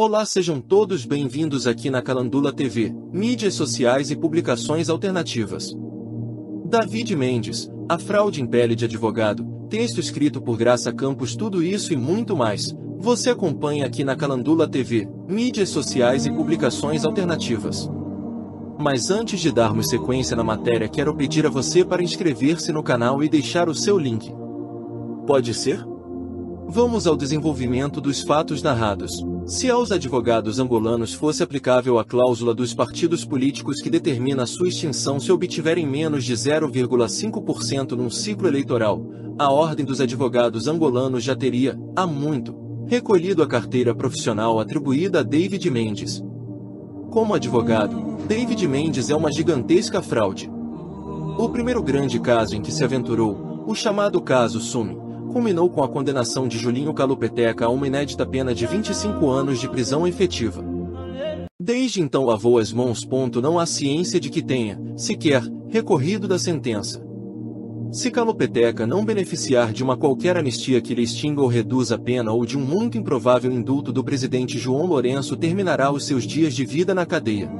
Olá, sejam todos bem-vindos aqui na Calandula TV, mídias sociais e publicações alternativas. David Mendes, a fraude em pele de advogado, texto escrito por Graça Campos. Tudo isso e muito mais, você acompanha aqui na Calandula TV, mídias sociais e publicações alternativas. Mas antes de darmos sequência na matéria, quero pedir a você para inscrever-se no canal e deixar o seu link. Pode ser? Vamos ao desenvolvimento dos fatos narrados. Se aos advogados angolanos fosse aplicável a cláusula dos partidos políticos que determina a sua extinção se obtiverem menos de 0,5% num ciclo eleitoral, a Ordem dos Advogados Angolanos já teria, há muito, recolhido a carteira profissional atribuída a David Mendes. Como advogado, David Mendes é uma gigantesca fraude. O primeiro grande caso em que se aventurou, o chamado caso Sume, culminou com a condenação de Julinho Calupeteca a uma inédita pena de 25 anos de prisão efetiva. Desde então lavou as mãos. Não há ciência de que tenha, sequer, recorrido da sentença. Se Calupeteca não beneficiar de uma qualquer anistia que lhe extinga ou reduza a pena ou de um muito improvável indulto do presidente João Lourenço, terminará os seus dias de vida na cadeia.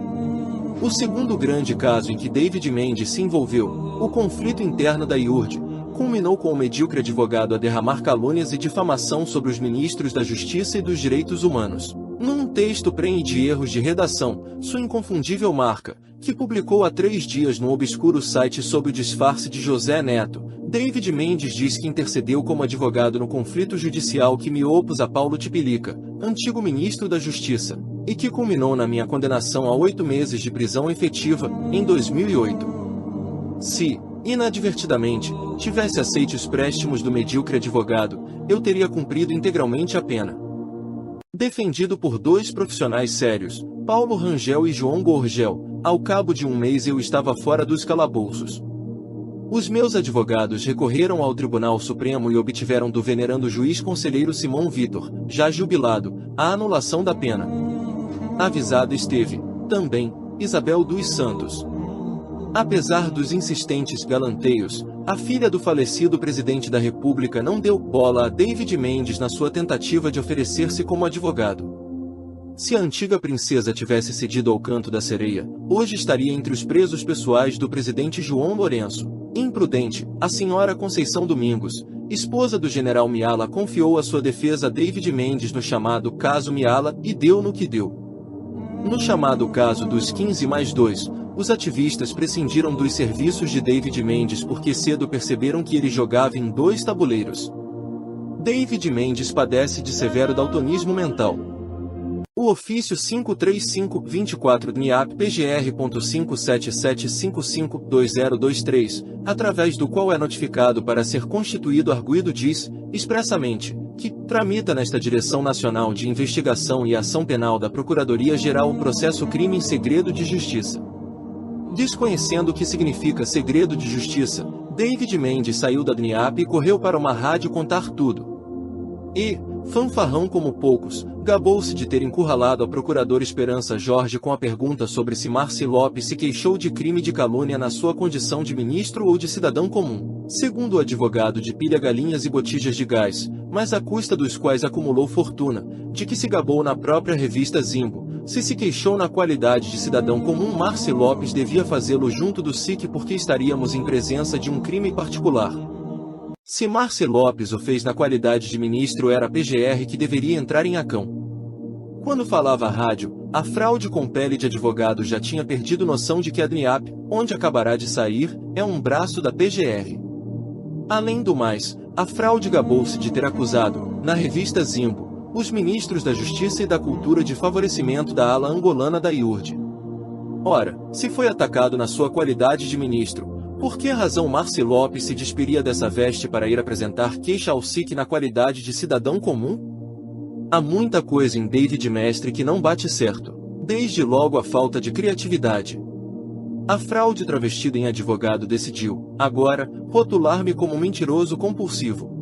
O segundo grande caso em que David Mendes se envolveu, o conflito interno da IURD, culminou com o medíocre advogado a derramar calúnias e difamação sobre os ministros da Justiça e dos Direitos Humanos. Num texto prenhe de erros de redação, sua inconfundível marca, que publicou há 3 dias no obscuro site sob o disfarce de José Neto, David Mendes diz que intercedeu como advogado no conflito judicial que me opus a Paulo Tipilica, antigo ministro da Justiça, e que culminou na minha condenação a 8 meses de prisão efetiva, em 2008. Se, inadvertidamente, tivesse aceito os préstimos do medíocre advogado, eu teria cumprido integralmente a pena. Defendido por 2 profissionais sérios, Paulo Rangel e João Gorgel, ao cabo de 1 mês eu estava fora dos calabouços. Os meus advogados recorreram ao Tribunal Supremo e obtiveram do venerando juiz conselheiro Simão Vitor, já jubilado, a anulação da pena. Avisada esteve, também, Isabel dos Santos. Apesar dos insistentes galanteios, a filha do falecido presidente da República não deu bola a David Mendes na sua tentativa de oferecer-se como advogado. Se a antiga princesa tivesse cedido ao canto da sereia, hoje estaria entre os presos pessoais do presidente João Lourenço. Imprudente, a senhora Conceição Domingos, esposa do general Miala, confiou a sua defesa a David Mendes no chamado caso Miala e deu no que deu. No chamado caso dos 15+2, os ativistas prescindiram dos serviços de David Mendes porque cedo perceberam que ele jogava em 2 tabuleiros. David Mendes padece de severo daltonismo mental. O ofício 535-24 DNIAP PGR.577552023, através do qual é notificado para ser constituído arguido, diz, expressamente, que tramita nesta Direção Nacional de Investigação e Ação Penal da Procuradoria-Geral o processo crime em segredo de justiça. Desconhecendo o que significa segredo de justiça, David Mendes saiu da DNIAP e correu para uma rádio contar tudo. E, fanfarrão como poucos, gabou-se de ter encurralado a procuradora Esperança Jorge com a pergunta sobre se Marci Lopes se queixou de crime de calúnia na sua condição de ministro ou de cidadão comum. Segundo o advogado, de pilha galinhas e botijas de gás, mas à custa dos quais acumulou fortuna, de que se gabou na própria revista Zimbo. Se queixou na qualidade de cidadão comum, Marci Lopes devia fazê-lo junto do SIC porque estaríamos em presença de um crime particular. Se Marci Lopes o fez na qualidade de ministro, era a PGR que deveria entrar em acão. Quando falava à rádio, a fraude com pele de advogado já tinha perdido noção de que a DNIAP, onde acabará de sair, é um braço da PGR. Além do mais, a fraude gabou-se de ter acusado, na revista Zimbo, os ministros da Justiça e da Cultura de favorecimento da ala angolana da IURD. Ora, se foi atacado na sua qualidade de ministro, por que razão Marci Lopes se despiria dessa veste para ir apresentar queixa ao SIC na qualidade de cidadão comum? Há muita coisa em David Mestre que não bate certo, desde logo a falta de criatividade. A fraude travestida em advogado decidiu, agora, rotular-me como mentiroso compulsivo.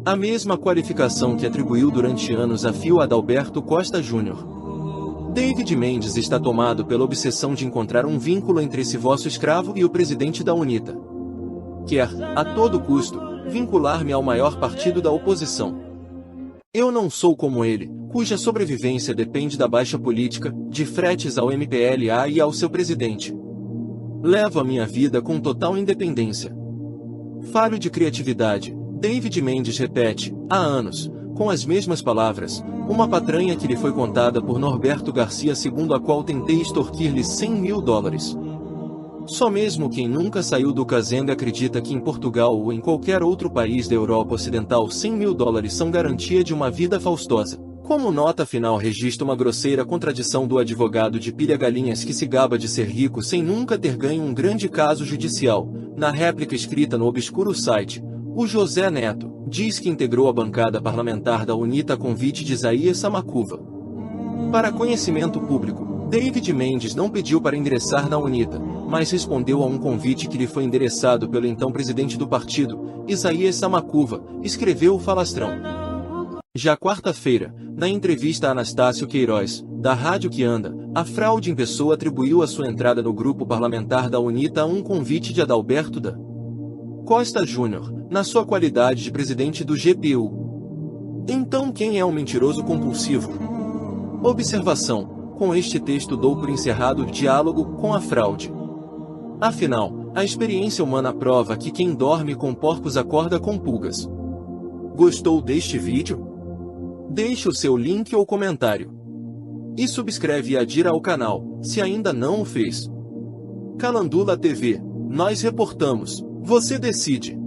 A mesma qualificação que atribuiu durante anos a Fio Adalberto Costa Júnior. David Mendes está tomado pela obsessão de encontrar um vínculo entre esse vosso escravo e o presidente da UNITA. Quer, a todo custo, vincular-me ao maior partido da oposição. Eu não sou como ele, cuja sobrevivência depende da baixa política, de fretes ao MPLA e ao seu presidente. Levo a minha vida com total independência. Falho de criatividade, David Mendes repete, há anos, com as mesmas palavras, uma patranha que lhe foi contada por Norberto Garcia, segundo a qual tentei extorquir-lhe $100.000. Só mesmo quem nunca saiu do casenga acredita que em Portugal ou em qualquer outro país da Europa Ocidental $100.000 são garantia de uma vida faustosa. Como nota final registra uma grosseira contradição do advogado de Pilha Galinhas que se gaba de ser rico sem nunca ter ganho um grande caso judicial. Na réplica escrita no obscuro site, o José Neto diz que integrou a bancada parlamentar da UNITA a convite de Isaías Samacuva. Para conhecimento público, David Mendes não pediu para ingressar na UNITA, mas respondeu a um convite que lhe foi endereçado pelo então presidente do partido, Isaías Samacuva, escreveu o Falastrão. Já quarta-feira, na entrevista a Anastácio Queiroz, da Rádio Que Anda, a fraude em pessoa atribuiu a sua entrada no grupo parlamentar da UNITA a um convite de Adalberto da Costa Júnior, na sua qualidade de presidente do GPU. Então quem é o mentiroso compulsivo? Observação: com este texto dou por encerrado o diálogo com a fraude. Afinal, a experiência humana prova que quem dorme com porcos acorda com pulgas. Gostou deste vídeo? Deixe o seu link ou comentário. E subscreve e adira ao canal, se ainda não o fez. Calandula TV, nós reportamos, você decide.